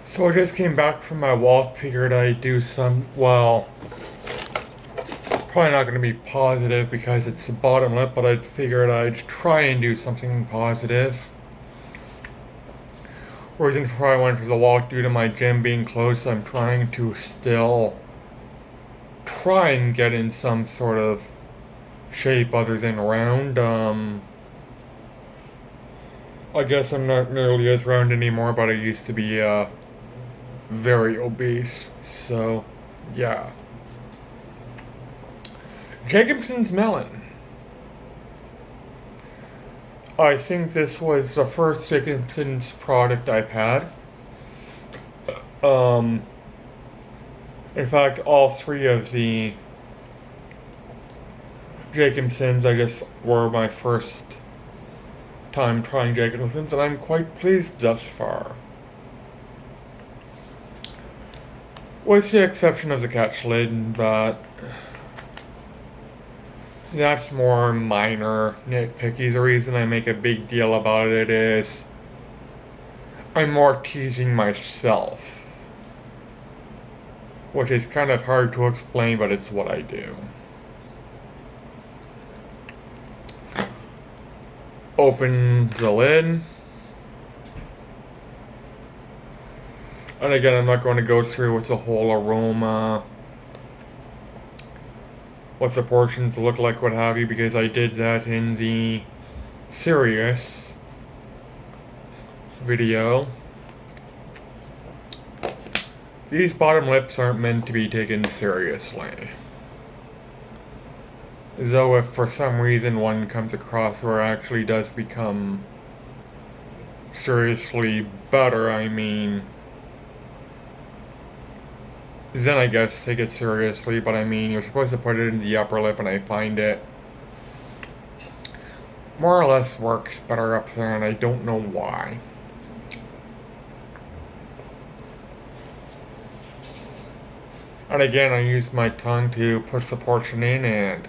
So I just came back from my walk, figured I'd do some, well, probably not going to be positive because it's the bottom lip, but I figured I'd try and do something positive. Reason for I went for the walk due to my gym being closed, I'm trying to still try and get in some sort of shape other than round. I guess I'm not nearly as round anymore, but I used to be very obese. So, yeah. Jakobsson's Melon. I think this was the first Jakobsson's product I've had. In fact, all three of the Jakobssons I just were my first time trying Jakobssons, and I'm quite pleased thus far. With the exception of the catch lid, but that's more minor nitpicky. The reason I make a big deal about it is I'm more teasing myself, which is kind of hard to explain, but it's what I do. Open the lid. And again, I'm not going to go through with the whole aroma, what the portions look like, what have you, because I did that in the serious video. These bottom lips aren't meant to be taken seriously. Though if for some reason one comes across where it actually does become seriously better, I mean, then I guess take it seriously, but I mean, you're supposed to put it in the upper lip, and I find it more or less works better up there, and I don't know why. And again, I use my tongue to push the portion in, and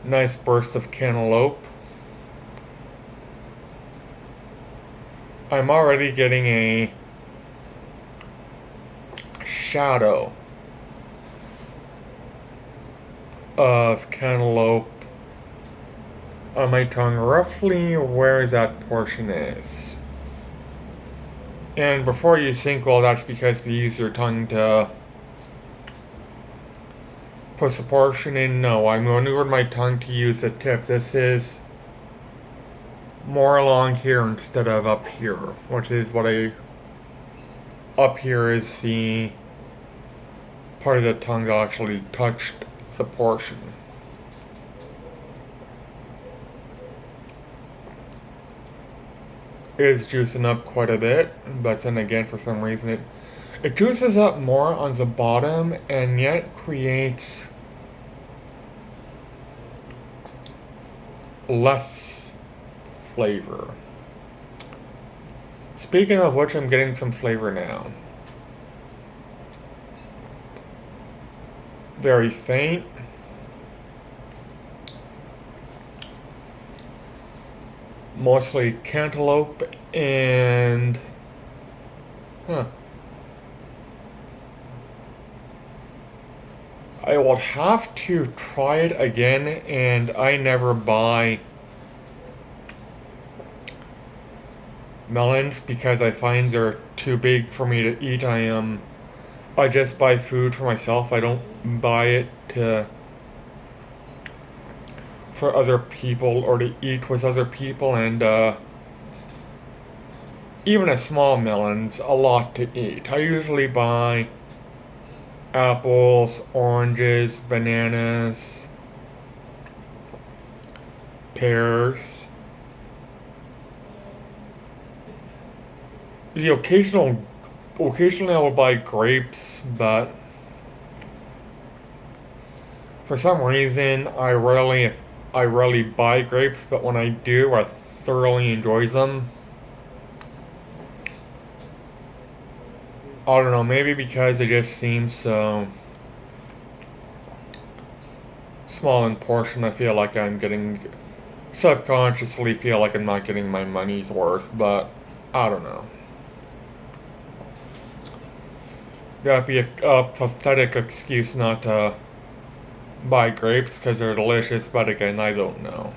nice burst of cantaloupe. I'm already getting a shadow of cantaloupe on my tongue, roughly where that portion is. And before you think, well, that's because you use your tongue to push the portion in, no, I'm maneuvering my tongue to use the tip. This is more along here instead of up here, which is what up here is the part of the tongue that actually touched the portion. It is juicing up quite a bit, but then again, for some reason, it juices up more on the bottom and yet creates less flavor. Speaking of which, I'm getting some flavor now. Very faint. Mostly cantaloupe and I will have to try it again, and I never buy melons because I find they're too big for me to eat. I just buy food for myself. I don't buy it for other people or to eat with other people, and even a small melon's a lot to eat. I usually buy apples, oranges, bananas, pears. Occasionally I will buy grapes, but for some reason I rarely buy grapes, but when I do, I thoroughly enjoy them. I don't know, maybe because it just seems so small in portion, I feel like subconsciously feel like I'm not getting my money's worth, but I don't know. That'd be a pathetic excuse not to buy grapes because they're delicious, but again, I don't know.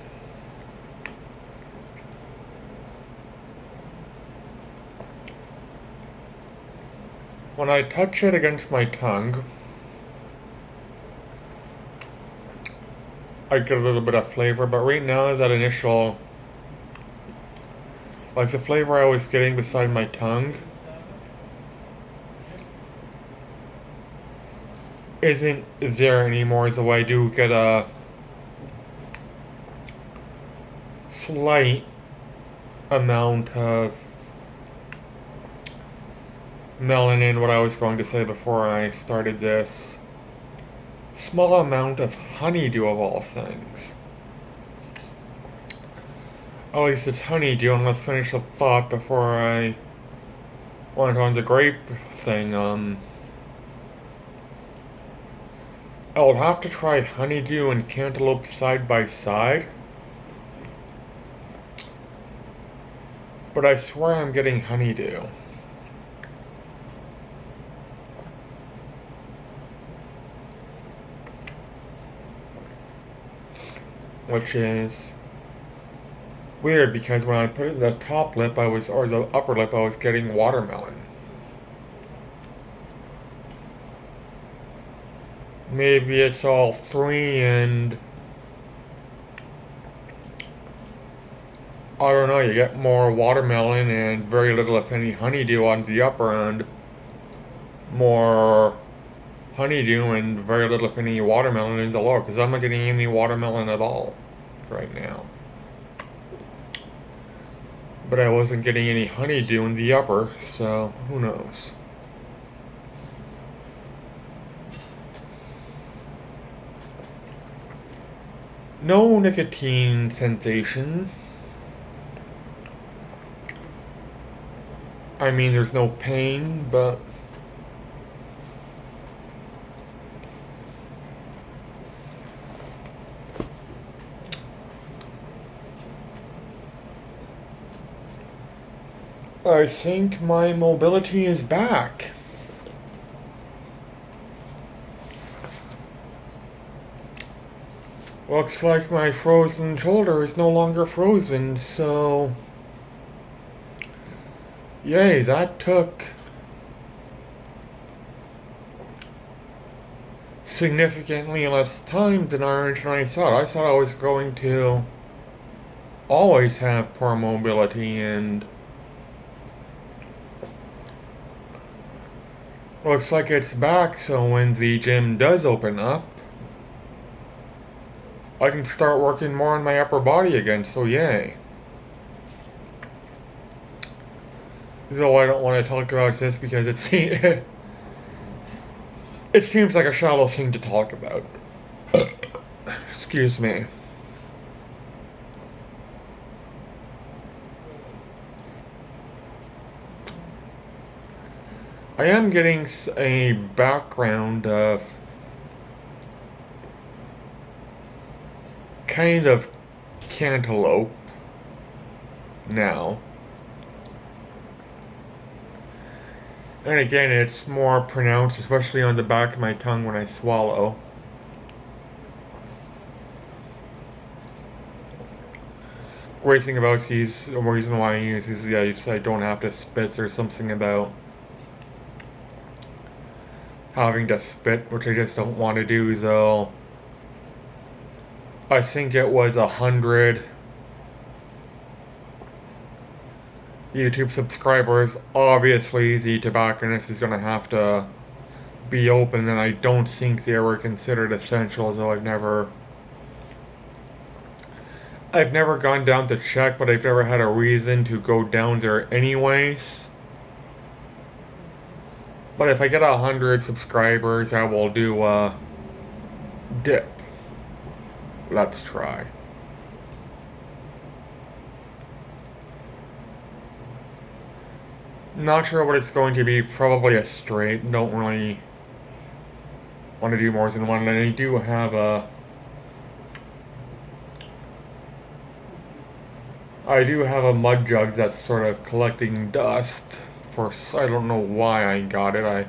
When I touch it against my tongue, I get a little bit of flavor, but right now that initial, like the flavor I was getting beside my tongue, isn't there anymore, so I do get a slight amount of melon in what I was going to say before I started this. Small amount of honeydew of all things. At least it's honeydew, and let's finish the thought before I went on the grape thing. I would have to try honeydew and cantaloupe side by side. But I swear I'm getting honeydew. Which is weird because when I put it in the top lip or the upper lip, I was getting watermelon. Maybe it's all three, and I don't know, you get more watermelon and very little if any honeydew on the upper end. More honeydew and very little if any watermelon in the lower, because I'm not getting any watermelon at all right now. But I wasn't getting any honeydew in the upper, so who knows. No nicotine sensation. I mean, there's no pain, but I think my mobility is back. Looks like my frozen shoulder is no longer frozen, so yay, that took significantly less time than I originally thought. I thought I was going to always have poor mobility, and looks like it's back, so when the gym does open up, I can start working more on my upper body again, so yay. Though I don't want to talk about this because it seems like a shallow thing to talk about. Excuse me. I am getting a background of kind of cantaloupe now. And again, it's more pronounced, especially on the back of my tongue when I swallow. Great thing about these, the reason why I use these is I don't have to spit. There's something about having to spit, which I just don't want to do, though. I think it was 100 YouTube subscribers. Obviously, the tobacconist is going to have to be open, and I don't think they were considered essential, though I've never gone down to check, but I've never had a reason to go down there anyways. But if I get 100 subscribers, I will do a dip. Let's try. Not sure what it's going to be. Probably a straight. Don't really want to do more than one. And I do have a mud jug that's sort of collecting dust. I don't know why I got it.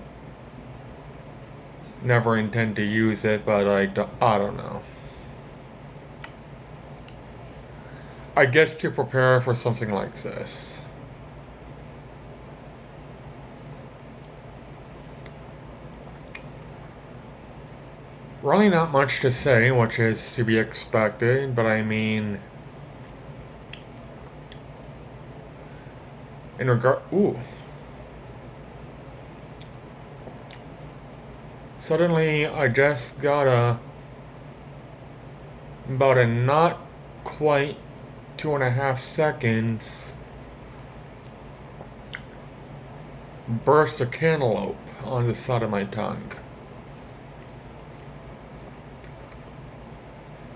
never intend to use it, but I don't know. I guess to prepare for something like this. Really not much to say, which is to be expected, but I mean, in regard, ooh. Suddenly, I just got about a not quite 2.5 seconds burst of cantaloupe on the side of my tongue.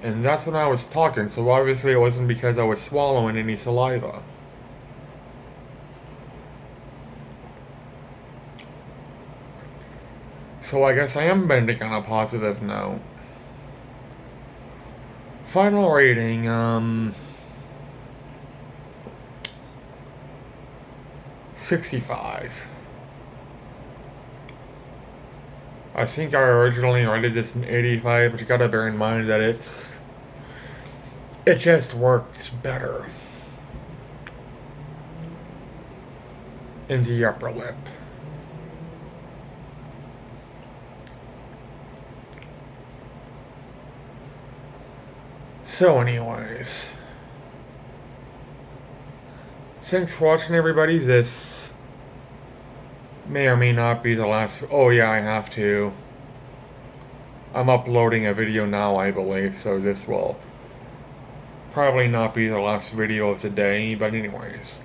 And that's when I was talking, so obviously it wasn't because I was swallowing any saliva. So I guess I am bending on a positive note. Final rating, 65. I think I originally rated this in 85, but you gotta bear in mind that it just works better in the upper lip. So anyways, thanks for watching, everybody. This may or may not be the last. Oh yeah, I have to. I'm uploading a video now, I believe, so this will probably not be the last video of the day, but anyways.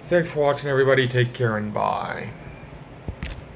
Thanks for watching, everybody. Take care and bye.